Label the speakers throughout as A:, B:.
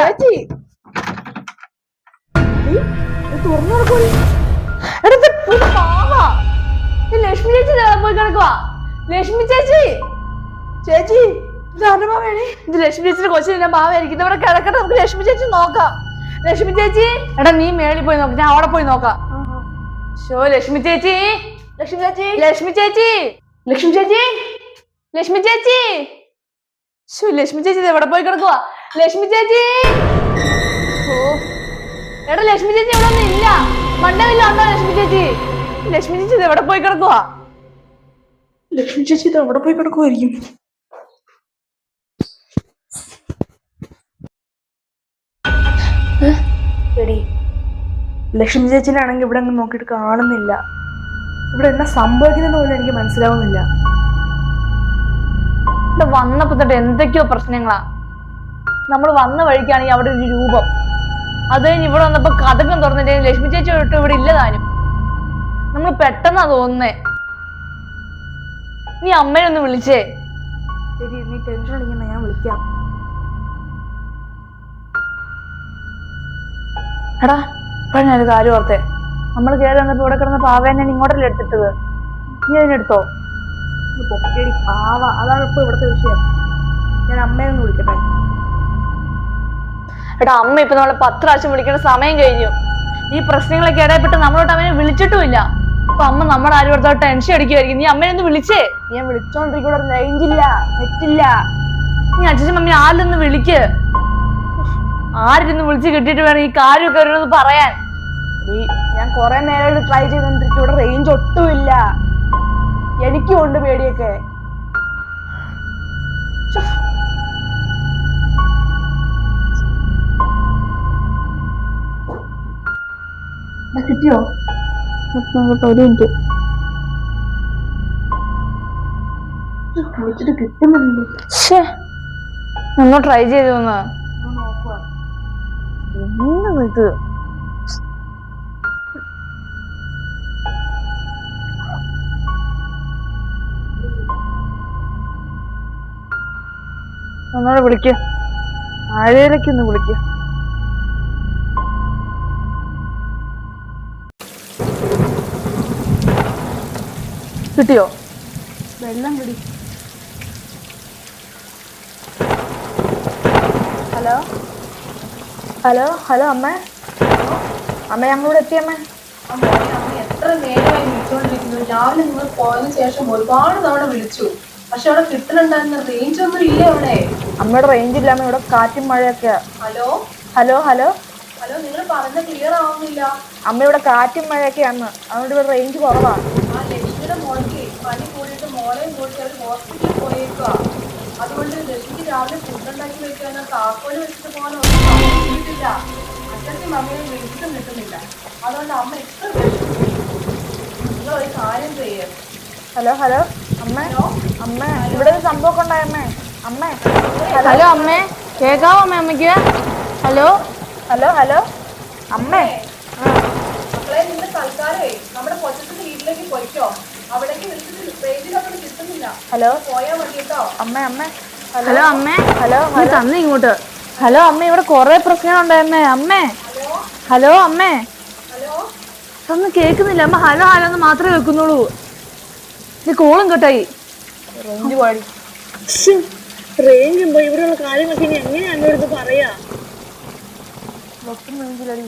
A: ലക്ഷ്മി ചേച്ചി പോയി കിടക്കുവാ. ലക്ഷ്മി ചേച്ചി ചേച്ചി ഇത് ലക്ഷ്മി ചേച്ചിയുടെ കൊച്ചിനെ ഭാവമായിരിക്കും. ഇവിടെ കിടക്കട്ടെ, നമുക്ക് ലക്ഷ്മി ചേച്ചി നോക്കാം. ലക്ഷ്മി ചേച്ചി എടാ നീ മേളിൽ പോയി നോക്കാം, ഞാൻ അവിടെ പോയി നോക്കാം. ലക്ഷ്മി ചേച്ചി ലക്ഷ്മി ചേച്ചി ലക്ഷ്മി ചേച്ചി ലക്ഷ്മി ചേച്ചി ലക്ഷ്മി ചേച്ചി ലക്ഷ്മി ചേച്ചി എവിടെ പോയി കിടക്കുവാ? ലക്ഷ്മി ചേച്ചി എടാ ലക്ഷ്മി ചേച്ചി ഇവിടെ ഒന്നും ഇല്ല, മണ്ടവില്ല ഉണ്ടോ? ലക്ഷ്മി ചേച്ചി ലക്ഷ്മി ചേച്ചി ഇത് എവിടെ പോയി കിടക്കുവാ?
B: ലക്ഷ്മി ചേച്ചി ഇത് എവിടെ പോയി കിടക്കുമായിരിക്കും? എടി ലക്ഷ്മി ചേച്ചിനാണെങ്കിൽ ഇവിടെ അങ്ങ് നോക്കിയിട്ട് കാണുന്നില്ല. ഇവിടെ എന്താ സംഭവിക്കുന്ന പോലും എനിക്ക് മനസ്സിലാവുന്നില്ല.
A: ഇവിടെ വന്നപ്പോ തൊട്ട് എന്തൊക്കെയോ പ്രശ്നങ്ങളാ. നമ്മൾ വന്ന വഴിക്കാണെങ്കിൽ അവിടെ ഒരു രൂപം, അത് കഴിഞ്ഞ് ഇവിടെ വന്നപ്പോ കഥകം തുറന്നിട്ട് ലക്ഷ്മി ചേച്ചി തൊട്ട് ഇവിടെ ഇല്ലതാനും. നമ്മൾ പെട്ടെന്നാ തോന്നുന്നേ. നീ അമ്മയെ ഒന്ന് വിളിച്ചേ.
B: ശരി, നീ ടെൻഷൻ അടിക്കുന്ന, ഞാൻ വിളിക്കാം.
A: എടാ ഇപ്പഴ ഞാനൊരു കാര്യം ഓർത്തേ. നമ്മൾ കയറി വന്നപ്പോ ഇവിടെ കിടന്ന പാവയെ ഞാൻ ഇങ്ങോട്ടല്ലേ എടുത്തിട്ടത്, നീ അതിനെടുത്തോ?
B: പൊക്കേടി പാവ, അതാണ് ഇപ്പൊ ഇവിടുത്തെ വിഷയം. ഞാൻ അമ്മയൊന്ന് വിളിക്കട്ടെ.
A: എടാ അമ്മ ഇപ്പൊ നമ്മളെ 10 പ്രാവശ്യം വിളിക്കേണ്ട സമയം കഴിഞ്ഞു. ഈ പ്രശ്നങ്ങളൊക്കെ ഇടപെട്ട് നമ്മളോട്ട് അവനെ വിളിച്ചിട്ടുമില്ല. അപ്പൊ അമ്മ നമ്മുടെ ആരും എടുത്തോ ടെൻഷൻ അടിക്കുമായിരിക്കും. നീ അമ്മയൊന്ന് വിളിച്ചേ.
B: ഞാൻ വിളിച്ചോണ്ടിരിക്കൂടെ, റേഞ്ച് ഇല്ല, നെറ്റില്ല.
A: നീ അച്ഛൻ മമ്മി ആരിലൊന്ന് വിളിക്ക്. ആരിരുന്ന് വിളിച്ച് കിട്ടിയിട്ട് വേണം ഈ കാര്യമൊക്കെ അവരോട് പറയാൻ.
B: ഞാൻ കുറെ നേരമായിട്ട് ട്രൈ ചെയ്തോണ്ടിരിക്കും, ഇവിടെ റേഞ്ച് ഒട്ടുമില്ല. എനിക്കും ഉണ്ട് പേടിയൊക്കെ.
A: കിട്ടിയോ?
B: ഒരു മിനിറ്റ് വിളിച്ചിട്ട് കിട്ടുന്നുണ്ട്.
A: ഒന്ന് ട്രൈ ചെയ്തു നോക്കുക. ഇത് ഒന്നോടെ വിളിക്ക്, ആഴയിലേക്കൊന്ന് വിളിക്ക്. കിട്ടിയോ?
B: വെള്ളം കുടി. ഹലോ ഹലോ ഹലോ അമ്മ, അമ്മ ഞങ്ങളിവിടെ എത്തിയമ്മ.
C: എത്ര നേരമായി വിളിച്ചോണ്ടിരിക്കുന്നു. രാവിലെ നിങ്ങൾ പോയതിനു ശേഷം ഒരുപാട് തവണ വിളിച്ചു, പക്ഷെ അവിടെ കിട്ടലുണ്ടായിരുന്ന റേഞ്ച് ഒന്നും ഇല്ല അവിടെ.
B: അമ്മയുടെ റേഞ്ച് ഇല്ല അമ്മ, ഇവിടെ കാറ്റും മഴയൊക്കെയാ.
C: ഹലോ
B: ഹലോ ഹലോ
C: ഹലോ നിങ്ങൾ പറഞ്ഞ ക്ലിയർ ആവുന്നില്ല.
B: അമ്മ ഇവിടെ കാറ്റും മഴയൊക്കെയാന്ന്, അതുകൊണ്ട് ഇവിടെ റേഞ്ച് കുറവാണ്.
C: ആ ലക്ഷ്മിയുടെ മോൾക്ക് പനി കൂടിയിട്ട് മോളെയും കൂട്ടി അവർ ഹോസ്പിറ്റലിൽ പോയേക്കുക. അതുകൊണ്ട് ലക്ഷ്മിക്ക് രാവിലെ ഫുഡ് ഉണ്ടാക്കി വെക്കാനോ താക്കോല് വെച്ചിട്ട് പോകാനോ ഒന്നും കിട്ടിയിട്ടില്ല. അച്ഛനും അമ്മയും വിളിച്ചിട്ടും കിട്ടുന്നില്ല. അതുകൊണ്ട് അമ്മ എത്ര നിങ്ങൾ ഒരു കാര്യം ചെയ്യേ.
B: ഹലോ ഹലോ അമ്മ, അമ്മ ഇവിടെ ഒരു സംഭവമൊക്കെ ഉണ്ടായമ്മേ. അമ്മ
A: ഹലോ അമ്മേ, കേക്കാവോ അമ്മ? അമ്മയ്ക്ക് ഹലോ
B: ഹലോ ഹലോ അമ്മേ.
C: മക്കളെ നിങ്ങൾ തൽക്കാലേ നമ്മുടെ കൊച്ചത്തിന്റെ വീട്ടിലേക്ക് പോയിക്കോ. അവിടേക്ക് വിളിച്ചിട്ട് റേഞ്ചിലൊക്കെ കിട്ടുന്നില്ല.
B: ഹലോ
C: പോയാൽ മതി കേട്ടോ.
B: അമ്മ അമ്മ
A: ഹലോ അമ്മേ,
B: ഹലോ
A: തന്നെ ഇങ്ങോട്ട്. ഹലോ അമ്മ, ഇവിടെ കൊറേ പ്രശ്നങ്ങളുണ്ടായിരുന്നേ. അമ്മേ ഹലോ അമ്മേ,
C: ഹലോ
A: ഒന്നും കേൾക്കുന്നില്ല അമ്മ. ഹലോ ഹലോ എന്ന് മാത്രമേ വെക്കുന്നുള്ളൂ. നീ കോളും കേട്ടായി.
B: റേഞ്ച് പാടി റേഞ്ച് ഉണ്ടോ? ഇവിടെയുള്ള കാര്യങ്ങളൊക്കെ ഇനി എങ്ങനെയാ അമ്മയോട് പറയാ? റേഞ്ചിലടി,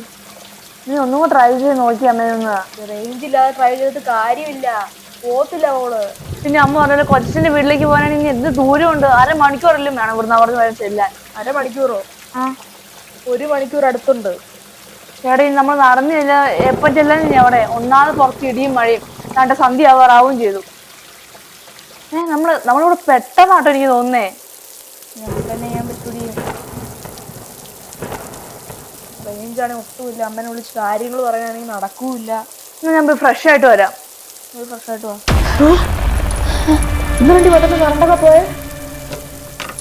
A: നീ ഒന്നും കൂടെ ട്രൈ ചെയ്ത് നോക്കി അമ്മയൊന്ന്.
B: റേഞ്ച് ഇല്ലാതെ ട്രൈ ചെയ്തിട്ട് കാര്യമില്ല, പോത്തില്ല അവള്.
A: പിന്നെ അമ്മ പറഞ്ഞാൽ കൊച്ചിന്റെ വീട്ടിലേക്ക് പോകാനാണെങ്കിൽ എന്ത് ദൂരമുണ്ട്, 1/2 മണിക്കൂറെല്ലാം വേണം ഇവിടുന്ന് അവിടെ വരെ ചെല്ലാൻ.
B: 1/2 മണിക്കൂറോ?
A: 1
B: മണിക്കൂർ അടുത്തുണ്ട്.
A: എവിടെ നമ്മൾ നടന്നില്ല, എപ്പം ചെല്ലാൻ അവിടെ ഒന്നാമത് പുറത്ത് ഇടിയും മഴയും, തന്റെ സന്ധ്യ ആവാറാവുകയും ചെയ്തു. നമ്മളിവിടെ പെട്ടെന്നാട്ടോ എനിക്ക് തോന്നുന്നേ.
B: തന്നെ ചെയ്യാൻ പറ്റൂടി, റേഞ്ചാണെങ്കിൽ ഒട്ടുമില്ല. അമ്മനെ വിളിച്ച് കാര്യങ്ങൾ പറയാനാണെങ്കിൽ നടക്കൂല്ല.
A: എന്നാ ഞാൻ പോയി ഫ്രഷ് ആയിട്ട് വരാം.
B: ഫ്രഷ് ആയിട്ട് വാ. ഇന്ന് വേണ്ടി പെട്ടെന്ന് കറണ്ടൊക്കെ പോയേ.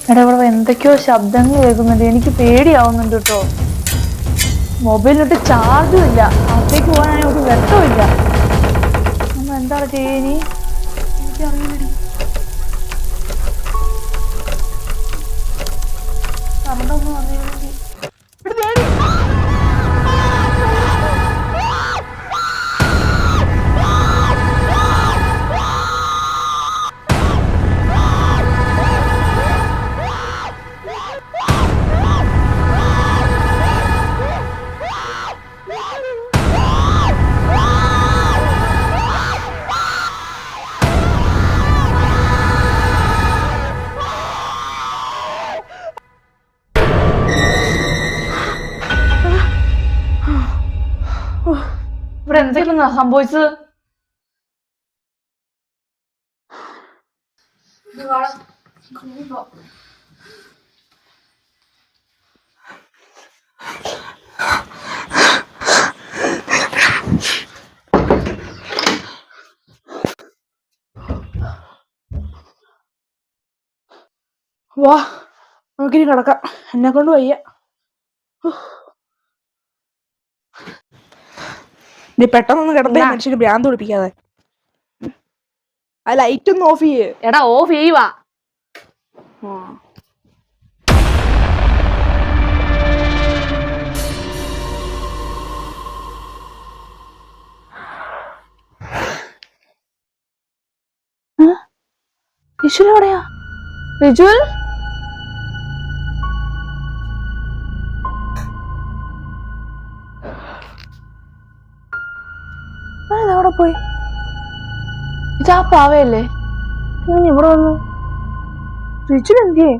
A: എടാ ഇവിടെ എന്തൊക്കെയോ ശബ്ദങ്ങൾ കേൾക്കുന്നുണ്ട്, എനിക്ക് പേടിയാവുന്നുണ്ട് കേട്ടോ. മൊബൈലിലോട്ട് ചാർജും ഇല്ല, അകത്തേക്ക് പോകാനാണെങ്കിൽ ഒരു വെട്ടവും ഇല്ല. നമ്മൾ എന്താണ് ചെയ്യനി?
B: എനിക്കറിയില്ലടി. കറണ്ടൊന്നും വന്നില്ലെങ്കിൽ
A: ഇവിടെ എന്തൊക്കെയാ സംഭവിച്ചത്?
B: വാ നമുക്കിനി കിടക്കാം, എന്നെ കൊണ്ട് വയ്യ. നീ പെട്ടെന്നൊന്ന് കിടന്നേ, മനുഷ്യന് ഭ്രാന്ത് പിടിപ്പിക്കാതെ. ആ ലൈറ്റ് ഒന്ന് ഓഫ് ചെയ്യേ.
A: എടാ ഓഫ് ചെയ്യുവാ. റിജുൽ എവിടെയാ? റിജുൽ അവിടെ പോയി. ഇതാ പാവയല്ലേ ഇവിടെ വന്നു. റിജുൽ എന്തിയേ?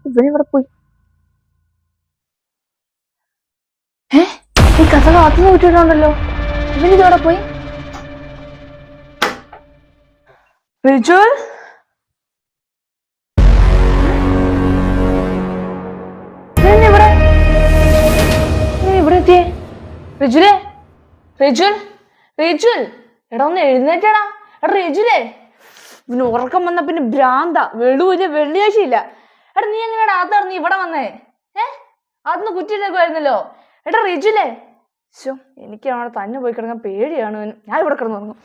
A: ഇവനിവിടെ പോയി. ഈ കഥ കാത്തു നോക്കിയിട്ടുണ്ടല്ലോ. ഇവനിതവിടെ പോയി. റിജുൽ ഇവിടെ എത്തിയേ? റിജുലേ, റിജുൽ, റിജുൽ, എടാ ഒന്ന് എഴുന്നേറ്റടാ. എടാ റിജുലേ, ഇവന് ഉറക്കം വന്ന പിന്നെ ഭ്രാന്ത. വെളുവില്ല, വെള്ളിയാഴ്ചയില്ല. എടാ നീ എങ്ങനെയാടാ അകത്തിറങ്ങി ഇവിടെ വന്നേ? അതൊന്ന് കുറ്റിയിട്ടേക്കുമായിരുന്നല്ലോ. എടാ റിജുലേ, എനിക്ക് അവിടെ തന്നെ പോയി കിടക്കാൻ പേടിയാണ്. ഞാൻ ഇവിടെ കിടന്നുറങ്ങും.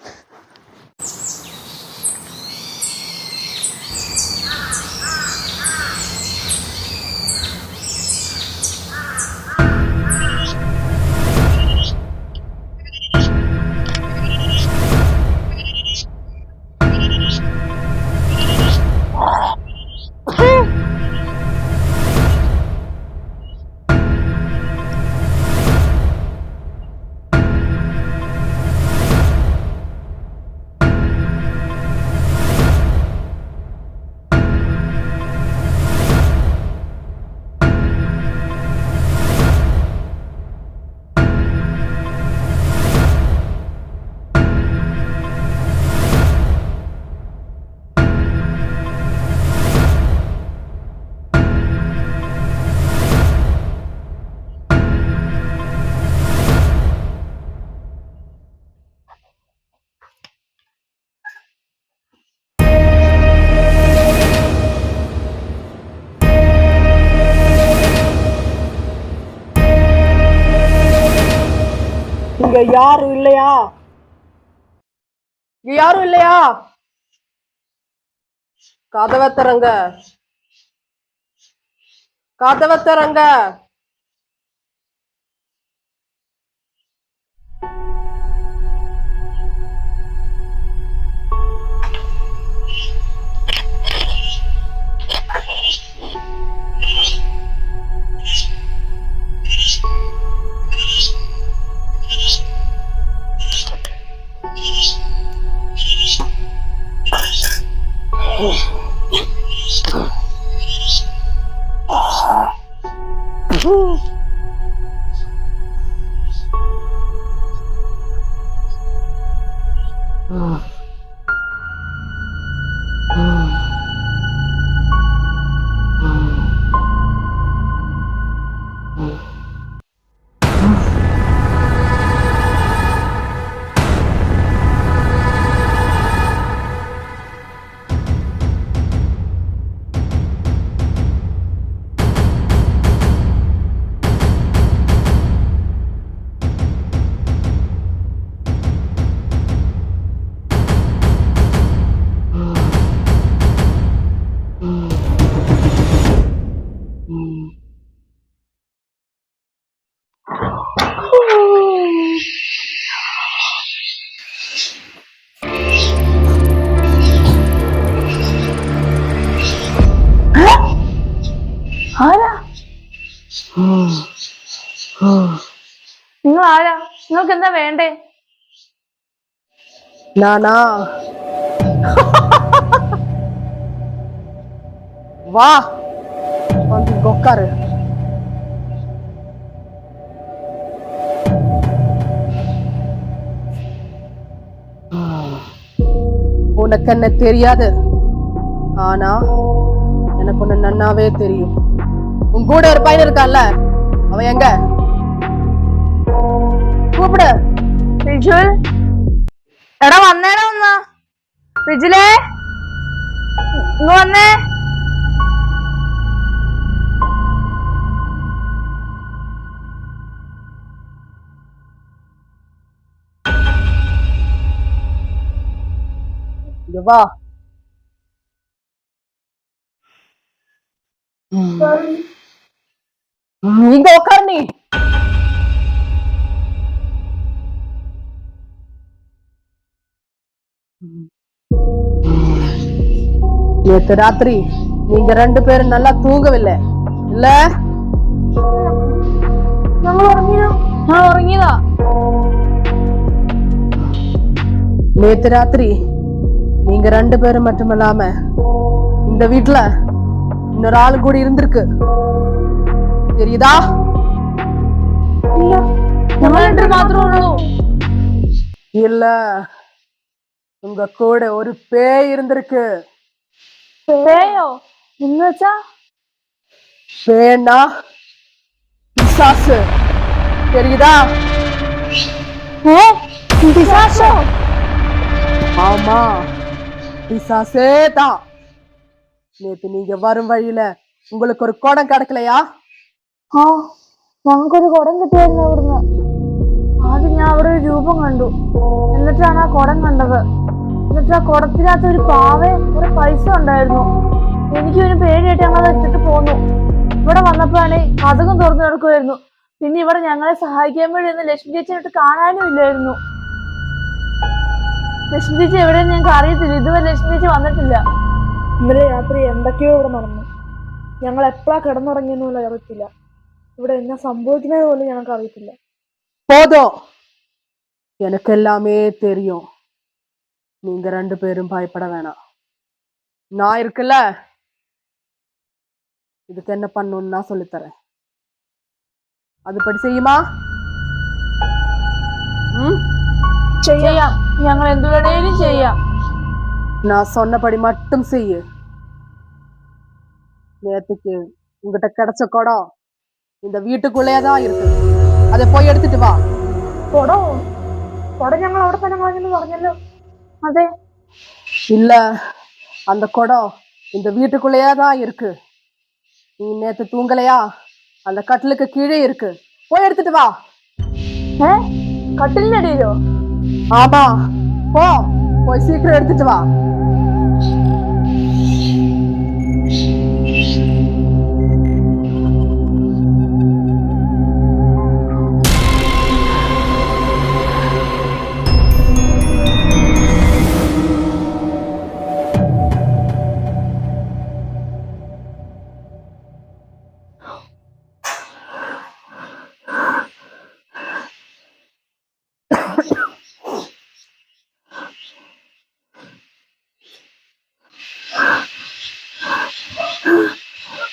B: இங்க யாரும் இல்லையா? இங்க யாரும் இல்லையா? கதவை திறங்க, கதவை திறங்க.
A: ആരാ നിങ്ങൾ? ആരാ? നിങ്ങൾക്ക് എന്താ വേണ്ടേ?
B: நானா? வா வந்து உட்காரு.
C: உனக்கு என்ன தெரியாது, ஆனா எனக்கு ஒண்ணு நன்னாவே தெரியும். உன் கூட ஒரு பையன் இருக்கான்ல, அவன் எங்க?
A: കൂപ്പിട് റിജുൽ. എടാ വന്നേടാ ഒന്ന്. റിജുലേ ഇങ്ങ് വന്നേ.
C: இங்க வா. இங்க உட்காரு நீ. நேத்து ராத்திரி நீங்க 2 பேரும் நல்லா தூங்கவில்லை இல்ல?
A: ഞങ്ങൾ ഉറങ്ങിയോ? ഞാൻ ഉറങ്ങിയതാ.
C: நேத்து ராத்திரி நீங்க 2 பேரும் மட்டும் இல்லாம இந்த வீட்டுல இன்னொரு ஆளு கூட இருந்திருக்கு, தெரியுதா?
A: ഇല്ല, ഞങ്ങൾ 2 മാത്രമേ ഉള്ളൂ.
C: இல்ல, உங்க கூட ஒரு பேய் இருந்திருக்கு.
A: പേയോ എന്ന് വെച്ചാ?
C: பேனா பிசாசு, தெரியுதா?
A: പിശാചോ?
C: ஆமா, பிசாசே தான். நேத்து நீங்க வரும் வழியில உங்களுக்கு ஒரு குடம் கிடைக்கலையா?
A: ആ ഞങ്ങൾക്കൊരു കുടം കിട്ടിയായിരുന്നു അവിടുന്ന്. ആദ്യം ഞാൻ അവിടെ ഒരു രൂപം കണ്ടു, എന്നിട്ടാണ് ആ കുടം കണ്ടത്. എന്നിട്ട് ആ കുടത്തിനകത്ത് ഒരു പാവയും കുറെ പൈസ ഉണ്ടായിരുന്നു. എനിക്ക് ഒരു പേടിയായിട്ട് ഞങ്ങൾ അത് ഇട്ടിട്ട് പോന്നു. ഇവിടെ വന്നപ്പോഴാണ് കതകം തുറന്നു കിടക്കുമായിരുന്നു. പിന്നെ ഇവിടെ ഞങ്ങളെ സഹായിക്കാൻ വേണ്ടി ഒന്ന് ലക്ഷ്മി ചേച്ചിയായിട്ട് കാണാനും ഇല്ലായിരുന്നു. ലക്ഷ്മി ചേച്ചി എവിടെയെന്ന് ഞങ്ങൾക്ക് അറിയത്തില്ല. ഇതുവരെ ലക്ഷ്മി ചേച്ചി വന്നിട്ടില്ല.
B: ഇന്നലെ രാത്രി എന്തൊക്കെയോ ഇവിടെ നടന്നു. ഞങ്ങൾ എപ്പോഴാ കിടന്നുറങ്ങിയെന്ന് പോലും അറിയത്തില്ല. ഇവിടെ എന്നാ സംഭവിക്കുന്നത് പോലും ഞങ്ങൾക്ക് അറിയത്തില്ല.
C: போதும், எனக்கு எல்லாமே தெரியும். நீங்க 2 பேரும் பயப்பட வேணாம். நான் இருக்குல்ல, இதுக்கு என்ன பண்ணணும்னு நான் சொல்லித்தரேன். அதுபடி செய்யுமா?
A: ചെയ്യാം, ഞങ്ങൾ എന്ത് വേണേലും ചെയ്യാം.
C: நான் சொன்னபடி மட்டும் செய்யு. நேத்துக்கு உங்ககிட்ட கிடைச்ச குடம் இந்த வீட்டுக்குள்ளேயேதான் இருக்கு, அதை போய் எடுத்துட்டு வா.
B: കുടോ? കുടം ഞങ്ങൾ അവിടെ തന്നെ കളഞ്ഞെന്ന് പറഞ്ഞല്ലോ.
A: അതെ.
C: இல்ல, அந்த குடம் இந்த வீட்டுக்குள்ளேயேதான் இருக்கு. நீ நேத்து தூங்கலையா? அந்த கட்டிலுக்கு கீழே இருக்கு, போய் எடுத்துட்டு வா.
A: കട്ടിലിന്റെ അടിയിലോ?
C: ஆமா, போய் சீக்கிரம் எடுத்துட்டு வா.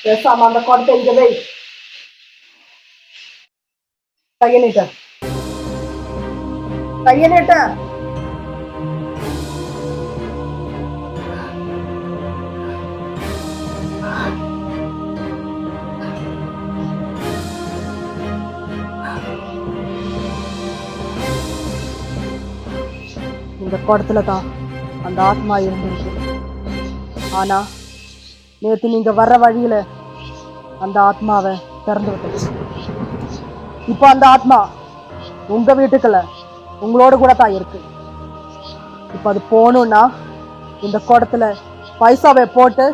C: பேசாம அந்த குடத்தை இங்க வை. கைய நீட்ட, கைய நீட்ட. இந்த குடத்துலதான் அந்த ஆத்மா இருந்திருக்கு. ஆனா நேத்து நீங்க வர்ற வழியில அந்த ஆத்மாவை திறந்து விட்டுச்சு. இப்போ அந்த ஆத்மா உங்க வீட்டுக்குள்ள உங்களோட கூட தான் இருக்கு. இப்ப அது போகணும்னா இந்த குடத்துல பைசாவை போட்டு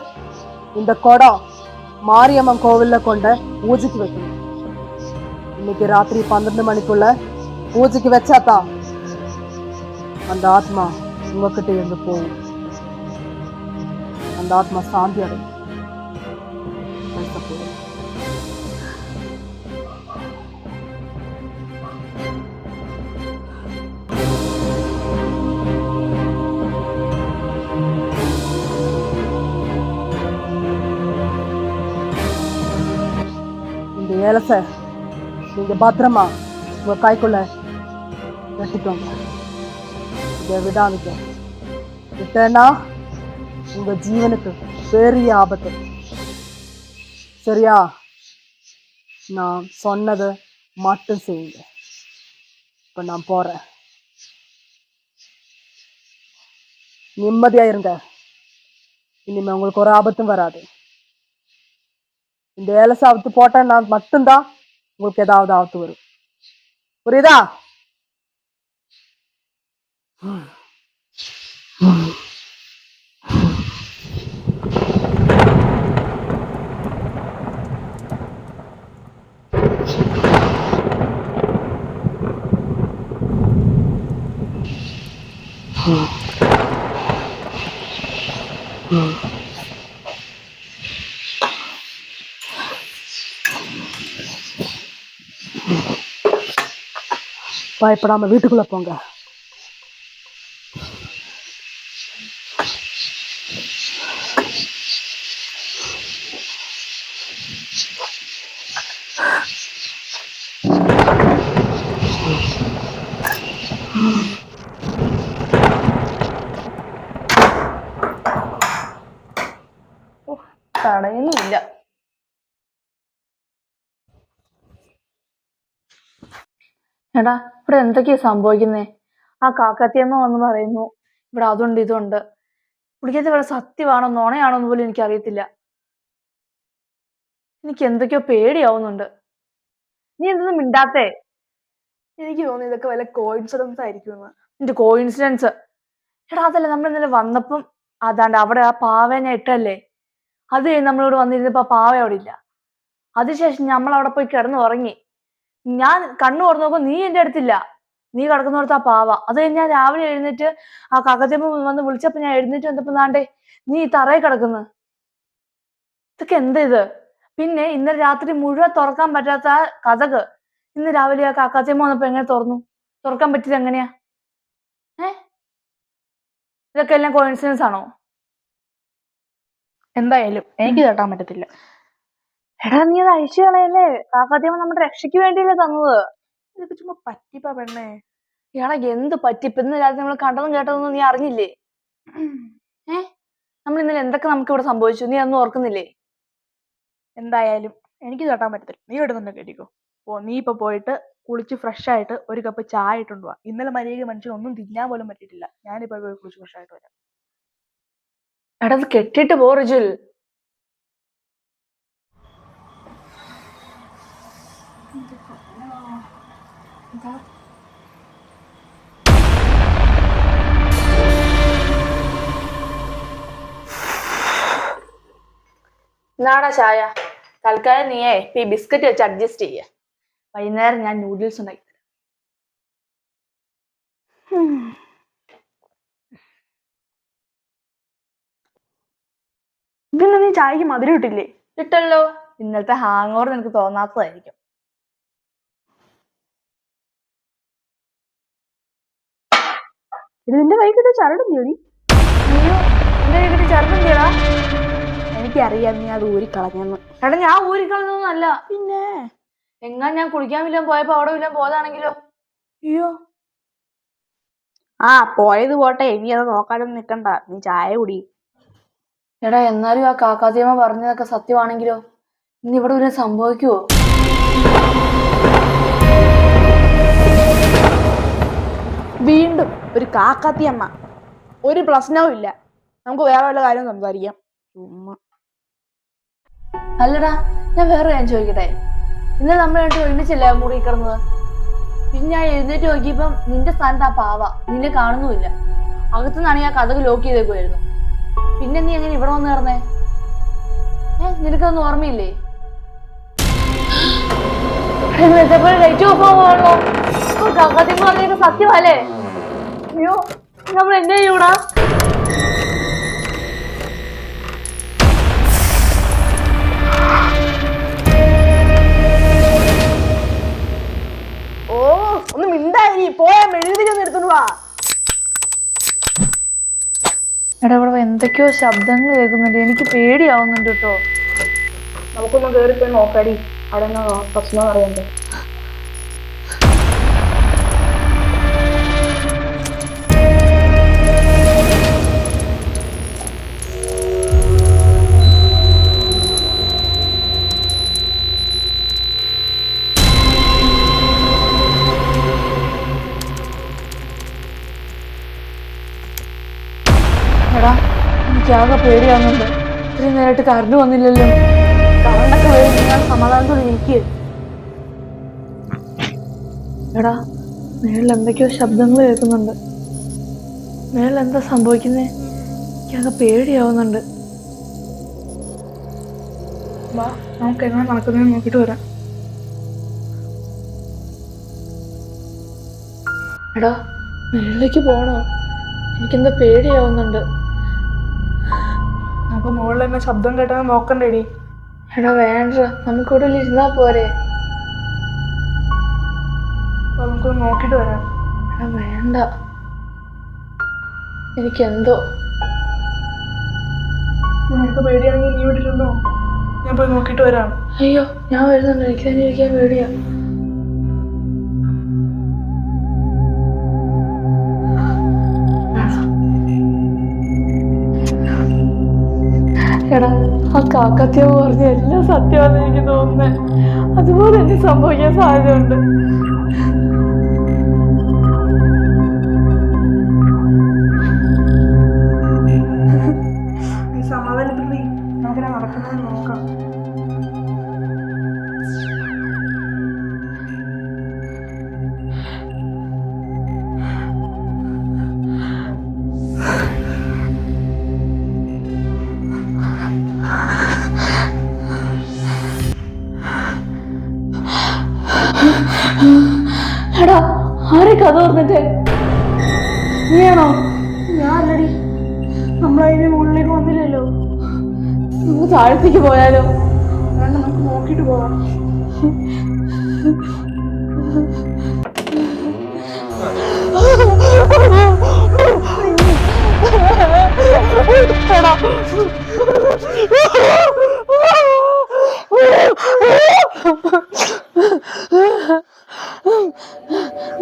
C: இந்த குடம் மாரியம்மன் கோவில்ல கொண்ட பூஜைக்கு வைக்கணும். இன்னைக்கு ராத்திரி 12 மணிக்குள்ள பூஜைக்கு வச்சாதான் அந்த ஆத்மா உங்ககிட்ட இருந்து போகும். அந்த ஆத்மா சாந்தி அடையும். இந்த ஏலசை நீங்க பத்திரமா உங்க கைக்குள்ள கட்டிக்கோங்க. இதை விடாதீங்க.
B: விட்டேன்னா உங்க ஜீவனுக்கு பெரிய ஆபத்து. சரியா? நான் சொன்னதை மட்டும் செய்யுங்க. இப்ப நான் போறேன். நிம்மதியா இருங்க. இனிமே உங்களுக்கு ஒரு ஆபத்தும் வராது. இந்த ஏலசை அவுத்து போட்டா நான் மட்டும்தான் உங்களுக்கு ஏதாவது ஆபத்து வரும். புரியுதா? பயப்படாம வீட்டுக்குள்ள போங்க.
A: തടയുന്നില്ല. എടാ ഇവിടെ എന്തൊക്കെയാ സംഭവിക്കുന്നേ? ആ കാക്കത്തിയമ്മ വന്ന് പറയുന്നു ഇവിടെ അതുണ്ട് ഇതുണ്ട്. പുള്ളിക്കകത്ത് ഇവിടെ സത്യമാണോ നുണയാണോ എന്ന് പോലും എനിക്ക് അറിയത്തില്ല. എനിക്ക് എന്തൊക്കെയോ പേടിയാവുന്നുണ്ട്. നീ എന്തൊന്നും മിണ്ടാത്തേ?
B: എനിക്ക് തോന്നുന്നു ഇതൊക്കെ വല്ല കോയിൻസിഡൻസ് ആയിരിക്കും.
A: നിന്റെ കോയിൻസിഡൻസ്? എടാ അതല്ല, നമ്മൾ ഇന്നലെ വന്നപ്പം അതാണ്ട് അവിടെ ആ പാവേനെ ഇട്ടല്ലേ, അത് കഴിഞ്ഞ് നമ്മളിവിടെ വന്നിരുന്നപ്പോ ആ പാവ അവിടെ ഇല്ല. അതിനുശേഷം നമ്മൾ അവിടെ പോയി കിടന്ന് ഉറങ്ങി. ഞാൻ കണ്ണു തുറന്നു നോക്കുമ്പോൾ നീ എന്റെ അടുത്തില്ല. നീ കിടക്കുന്നിടത്ത് ആ പാവ. അത് കഴിഞ്ഞ് ഞാൻ രാവിലെ എഴുന്നേറ്റ് ആ കാക്കത്തിയമ്മ വന്ന് വിളിച്ചപ്പോ ഞാൻ എഴുന്നേറ്റ് വന്നപ്പോ നാണ്ടേ നീ ഈ തറയിൽ കിടക്കുന്നു. ഇതൊക്കെ എന്താ ഇത്? പിന്നെ ഇന്നലെ രാത്രി മുഴുവൻ തുറക്കാൻ പറ്റാത്ത ആ കതക് ഇന്ന് രാവിലെ ആ കാക്കാത്തിയമ്മ വന്നപ്പോ എങ്ങനെ തുറക്കാൻ പറ്റിയത് എങ്ങനെയാ? ഇതൊക്കെ എല്ലാം കോയിൻസിഡൻസ് ആണോ?
B: എന്തായാലും എനിക്ക് തട്ടാൻ പറ്റത്തില്ല.
A: എടാ നീ അത് അഴിച്ചു കളയല്ലേ. കാക്കാത്തിയമ്മ നമ്മുടെ രക്ഷയ്ക്ക് വേണ്ടിയല്ലേ തന്നത്.
B: ഇതൊക്കെ ചുമ്മാ പറ്റിപ്പാ പെണ്ണേ.
A: എടാ എന്ത് പറ്റിപ്പ്? ഇന്ന് രാത്രി നമ്മൾ കണ്ടതും കേട്ടതൊന്നും നീ അറിഞ്ഞില്ലേ? നമ്മൾ ഇന്നലെ എന്തൊക്കെ നമുക്ക് ഇവിടെ സംഭവിച്ചു നീ അതൊന്നും ഓർക്കുന്നില്ലേ?
B: എന്തായാലും എനിക്ക് തട്ടാൻ പറ്റത്തില്ല. നീ ഇവിടെ തന്നെ കേട്ടിക്കോ. നീ ഇപ്പൊ പോയിട്ട് കുളിച്ച് ഫ്രഷ് ആയിട്ട് ഒരു കപ്പ് ചായ ഇട്ടുണ്ട് വാ. ഇന്നലെ മര്യാദ മനുഷ്യൻ ഒന്നും തിന്നാൻ പോലും പറ്റിയിട്ടില്ല. ഞാനിപ്പോ പോയി കുളിച്ച് ഫ്രഷ് ആയിട്ട് വരാം.
A: എടാ അത് കെട്ടിട്ട് പോ റിജുൽ. നാടാ ചായ. തൽക്കാലം നീയേ ഈ ബിസ്ക്കറ്റ് വെച്ച് അഡ്ജസ്റ്റ് ചെയ്യ. വൈകുന്നേരം ഞാൻ നൂഡിൽസ് ഉണ്ടാക്കി തരാം.
B: പിന്നെ നീ ചായക്ക് മധുരം ഇട്ടില്ലേ?
A: ഇട്ടല്ലോ. ഇന്നലത്തെ ഹാങ് ഓവർ നിനക്ക് തോന്നാത്തതായിരിക്കും.
B: നിന്റെ കൈ കിട്ടിയ ചരടും
A: ചെറുപ്പന്തിയടാ.
B: എനിക്കറിയാം നീ അത് ഊരിക്കളഞ്ഞെന്ന്.
A: എടാ ഞാൻ ഊരിക്കളഞ്ഞൊന്നല്ല.
B: പിന്നെ
A: എങ്ങാൻ ഞാൻ കുളിക്കാൻ വില്ലാൻ പോയപ്പോ അവിടെ വില്ലാൻ പോയതാണെങ്കിലോ?
B: അയ്യോ പോയത് പോട്ടെ. ഇനി അത് നോക്കാനൊന്നും നിക്കണ്ട. നീ ചായ കുടി.
A: എടാ എന്നാലും ആ കാക്കാത്തിയമ്മ പറഞ്ഞതൊക്കെ സത്യമാണെങ്കിലോ? ഇനി ഇവിടെ വല്ലതും സംഭവിക്കുവോ?
B: വീണ്ടും ഒരു കാക്കാത്തിയമ്മ. ഒരു പ്രശ്നവും ഇല്ല. നമുക്ക് വേറെ വല്ല കാര്യം സംസാരിക്കാം.
A: അല്ലടാ ഞാൻ വേറെ കാര്യം ചോദിക്കട്ടെ. ഇന്നലെ നമ്മൾ രണ്ടും ഒരുമിച്ചല്ലേ മുറി കിടന്നത്? പിന്നെ ഞാൻ എഴുന്നേറ്റ് നോക്കിയപ്പം നിന്റെ സ്ഥാനത്ത് ആ പാവ നിന്നെ കാണുന്നുമില്ല. അകത്തുനിന്നാണ് ഞാൻ കഥക് ലോക്ക് ചെയ്തേക്കുമായിരുന്നു. പിന്നെ നീ എങ്ങനെ ഇവിടെ വന്ന് കിടന്നേ? നിനക്കൊന്നും ഓർമ്മയില്ലേ? Light of ആവാണല്ലോ. കാക്കാത്തിയമ്മ പറഞ്ഞൊക്കെ സത്യമല്ലേ? അയ്യോ നമ്മൾ എന്നെ ചെയ്യൂടാ?
B: ഒന്ന് മിണ്ടായി പോയാ മെഴുകുതിരി എടുത്തോണ്ട് വാ.
A: എടാ ഇവിടെ എന്തൊക്കെയോ ശബ്ദങ്ങൾ കേൾക്കുന്നുണ്ട്. എനിക്ക് പേടിയാവുന്നുണ്ട് കേട്ടോ.
B: നമുക്കൊന്ന് കേറിപ്പോയി നോക്കാടി. അവിടെ എന്നാ പ്രശ്നം അറിയണ്ടേ?
A: ആകെ പേടിയാവുന്നുണ്ട്. ഇത്രയും നേരമായിട്ട് കറണ്ട് വന്നില്ലല്ലോ. കറണ്ടൊക്കെ വരും, നിങ്ങൾ സമാധാനത്തോടെ ഇരിക്കുക. എടാ, മേളിൽ എന്തൊക്കെയോ ശബ്ദങ്ങൾ കേൾക്കുന്നുണ്ട്. മേളിൽ എന്താ സംഭവിക്കുന്നേ? എനിക്കാകെ പേടിയാവുന്നുണ്ട്.
B: വാ, നമുക്ക് എങ്ങനെ നടക്കുന്നതെന്ന് നോക്കിയിട്ട് വരാം.
A: എടാ, മേളിലേക്ക് പോണോ? എനിക്കെന്താ പേടിയാവുന്നുണ്ട്.
B: നമുക്ക് മുകളിൽ തന്നെ ശബ്ദം കേട്ടാൽ നോക്കണ്ടേടി.
A: എടാ വേണ്ട, നമുക്കിവിടെ ഇരുന്നാ പോരെ.
B: അപ്പൊ നമുക്കൊന്ന് നോക്കിയിട്ട് വരാം.
A: എടാ വേണ്ട, എനിക്കെന്തോ.
B: നിനക്ക് പേടിയാണെങ്കിൽ നീ വിട്ടിട്ടുണ്ടോ? ഞാൻ പോയി നോക്കിയിട്ട് വരാം.
A: അയ്യോ, ഞാൻ വരുന്നുണ്ട്. എനിക്ക് തന്നെ ഇരിക്കാൻ പേടിയാ. എടാ, ആ കാക്കത്തിയോ പറഞ്ഞ എല്ലാം സത്യമാണെന്ന് എനിക്ക് തോന്നുന്നേ. അതുപോലെ എനിക്ക് സംഭവിക്കാൻ സാധ്യതയുണ്ട്.
B: നീ സമാധാനപ്പെടേ, നമുക്കെങ്ങനെ നടക്കുന്നതെന്ന് നോക്കാം.
A: എടാ, ആരെ കഥ പറഞ്ഞിട്ടേ? നീയാണോ?
B: ഞാനല്ലടി, നമ്മളതിന് മുകളിലേക്ക് വന്നില്ലല്ലോ.
A: നമുക്ക് താഴത്തേക്ക് പോയാലോ?
B: വേണ്ട, നമുക്ക് നോക്കിയിട്ട് പോവാം.
A: എടാ,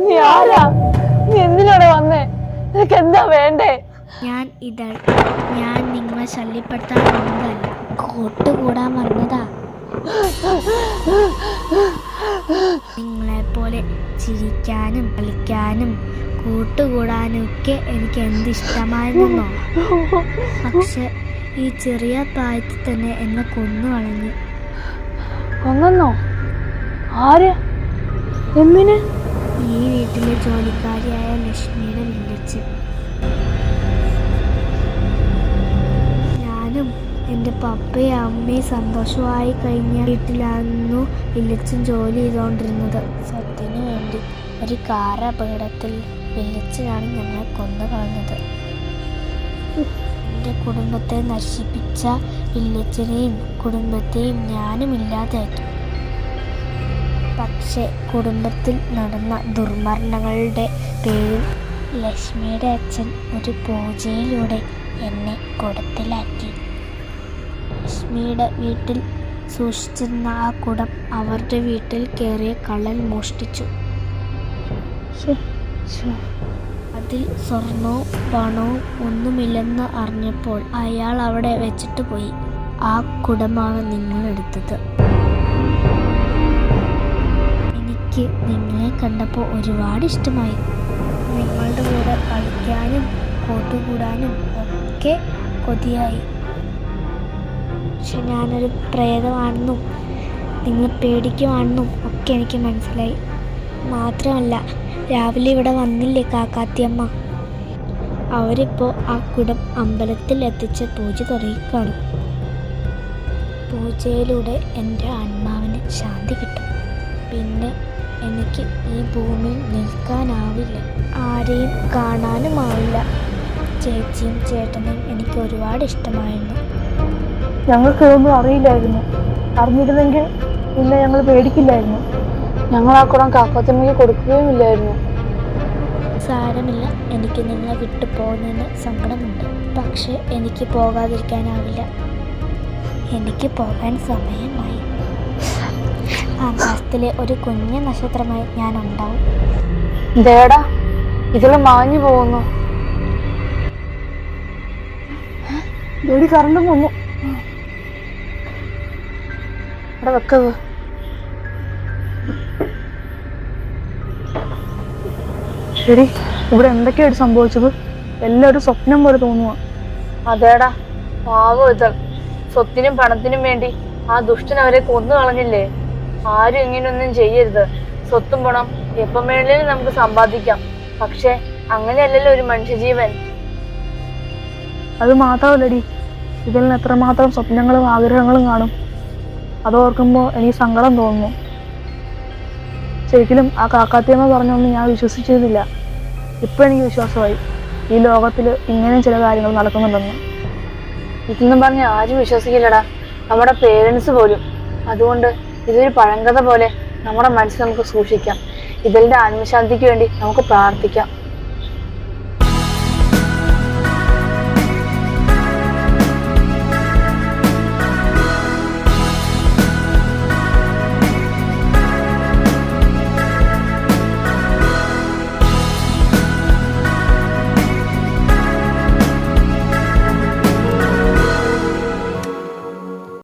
A: നീ ആരാ? നീ എന്തിനാണ് വന്നേ? നിനക്ക് എന്താ വേണ്ടേ?
D: ഞാൻ നിങ്ങളെ ശല്യപ്പെടുത്താൻ വന്നതല്ല, കൂട്ടുകൂടാൻ വന്നതാ. നിങ്ങളെപ്പോലെ ചിരിക്കാനും കളിക്കാനും കൂട്ടുകൂടാനും ഒക്കെ എനിക്ക് എന്തിഷ്ടമായിരുന്നോ. പക്ഷെ ഈ ചെറിയ പ്രായത്തിൽ തന്നെ എന്നെ കൊന്നു കളഞ്ഞു.
A: കൊന്നോ? ആര്? എന്തിന്?
D: ഈ വീട്ടിലെ ജോലിക്കാരിയായ ലക്ഷ്മിയുടെ വില്ലച്ച്. ഞാനും എൻ്റെ പപ്പയും അമ്മയും സന്തോഷമായി കഴിഞ്ഞ വീട്ടിലായിരുന്നു വില്ലച്ചും ജോലി ചെയ്തുകൊണ്ടിരുന്നത്. സ്വത്തിന് വേണ്ടി ഒരു കാർ അപകടത്തിൽ വില്ലച്ചനാണ് ഞങ്ങളെ കൊന്നു കളഞ്ഞത്. എൻ്റെ കുടുംബത്തെ നശിപ്പിച്ച വില്ലച്ചനെയും കുടുംബത്തെയും ഞാനും ഇല്ലാതാക്കി. പക്ഷെ കുടുംബത്തിൽ നടന്ന ദുർമരണങ്ങളുടെ പേരിൽ ലക്ഷ്മിയുടെ അച്ഛൻ ഒരു പൂജയിലൂടെ എന്നെ കുടത്തിലാക്കി. ലക്ഷ്മിയുടെ വീട്ടിൽ സൂക്ഷിച്ചിരുന്ന ആ കുടം അവരുടെ വീട്ടിൽ കയറിയ കള്ളൻ മോഷ്ടിച്ചു. അതിൽ സ്വർണവും പണവും ഒന്നുമില്ലെന്ന് അറിഞ്ഞപ്പോൾ അയാൾ അവിടെ വെച്ചിട്ട് പോയി. ആ കുടമാണ് നിങ്ങളെടുത്തത്. എനിക്ക് നിങ്ങളെ കണ്ടപ്പോൾ ഒരുപാട് ഇഷ്ടമായി. നിങ്ങളുടെ കൂടെ കളിക്കാനും കൂട്ടുകൂടാനും ഒക്കെ കൊതിയായി. പക്ഷെ ഞാനൊരു പ്രേതമാണെന്നും നിങ്ങൾ പേടിക്കുവാണെന്നും ഒക്കെ എനിക്ക് മനസ്സിലായി. മാത്രമല്ല, രാവിലെ ഇവിടെ വന്നില്ലേ കാക്കാത്തിയമ്മ, അവരിപ്പോൾ ആ കുടം അമ്പലത്തിൽ എത്തിച്ച് പൂജ തുടങ്ങിക്കാണും. പൂജയിലൂടെ എൻ്റെ ആത്മാവിന് ശാന്തി കിട്ടും. പിന്നെ എനിക്ക് ഈ ഭൂമിയിൽ നിൽക്കാനാവില്ല, ആരെയും കാണാനുമാവില്ല. ചേച്ചിയും ചേട്ടനെയും എനിക്ക് ഒരുപാട് ഇഷ്ടമായിരുന്നു.
B: ഞങ്ങൾക്കിതൊന്നും അറിയില്ലായിരുന്നു. അറിഞ്ഞിരുന്നെങ്കിൽ പിന്നെ ഞങ്ങൾ പേടിക്കില്ലായിരുന്നു.
A: ഞങ്ങൾ ആ കുടം കാക്കത്തമ്മയ്ക്ക് കൊടുക്കുകയും ഇല്ലായിരുന്നു.
D: സാരമില്ല, എനിക്ക് നിങ്ങളെ വിട്ടു പോകുന്നതിന് സങ്കടമുണ്ട്. പക്ഷെ എനിക്ക് പോകാതിരിക്കാനാവില്ല. എനിക്ക് പോകാൻ സമയമായി. ആകാശത്തിലെ ഒരു കുഞ്ഞു നക്ഷത്രമായി ഞാൻ ഉണ്ടാവും.
A: ദേടാ, ഇതില് മാഞ്ഞു പോകുന്നു.
B: ജോലി കറണ്ടും വന്നു.
A: ഇവിടെ വെക്കത്.
B: ശരി, ഇവിടെ എന്തൊക്കെയാണ് സംഭവിച്ചത്? എല്ലാം ഒരു സ്വപ്നം പോലെ തോന്നുക.
A: അതേടാ, പാവം ഇതൾ, സ്വത്തിനും പണത്തിനും വേണ്ടി ആ ദുഷ്ടൻ അവരെ കൊന്നു കളഞ്ഞില്ലേ. ആരും ഇങ്ങനെയൊന്നും ചെയ്യരുത്. സ്വത്തും പണം എപ്പം വേണേലും നമുക്ക് സമ്പാദിക്കാം, പക്ഷെ അങ്ങനെയല്ലല്ലോ ഒരു മനുഷ്യജീവൻ.
B: അത് മാത്രമല്ലടി, ഇതിൽ നിന്ന് എത്രമാത്രം സ്വപ്നങ്ങളും ആഗ്രഹങ്ങളും കാണും. അതോർക്കുമ്പോൾ എനിക്ക് സങ്കടം തോന്നുന്നു. ശരിക്കും ആ കാക്കാത്തിയെന്ന് പറഞ്ഞൊന്നും ഞാൻ വിശ്വസിച്ചിരുന്നില്ല. ഇപ്പം എനിക്ക് വിശ്വാസമായി ഈ ലോകത്തിൽ ഇങ്ങനെയും ചില കാര്യങ്ങൾ നടക്കുന്നുണ്ടെന്ന്.
A: ഇതൊന്നും പറഞ്ഞ് ആരും വിശ്വസിക്കില്ലടാ, നമ്മുടെ പേരൻസ് പോലും. അതുകൊണ്ട് ഇതൊരു പഴങ്കഥ പോലെ നമ്മുടെ മനസ്സിൽ നമുക്ക് സൂക്ഷിക്കാം. ഇതിന്റെ ആത്മശാന്തിക്ക് വേണ്ടി നമുക്ക് പ്രാർത്ഥിക്കാം.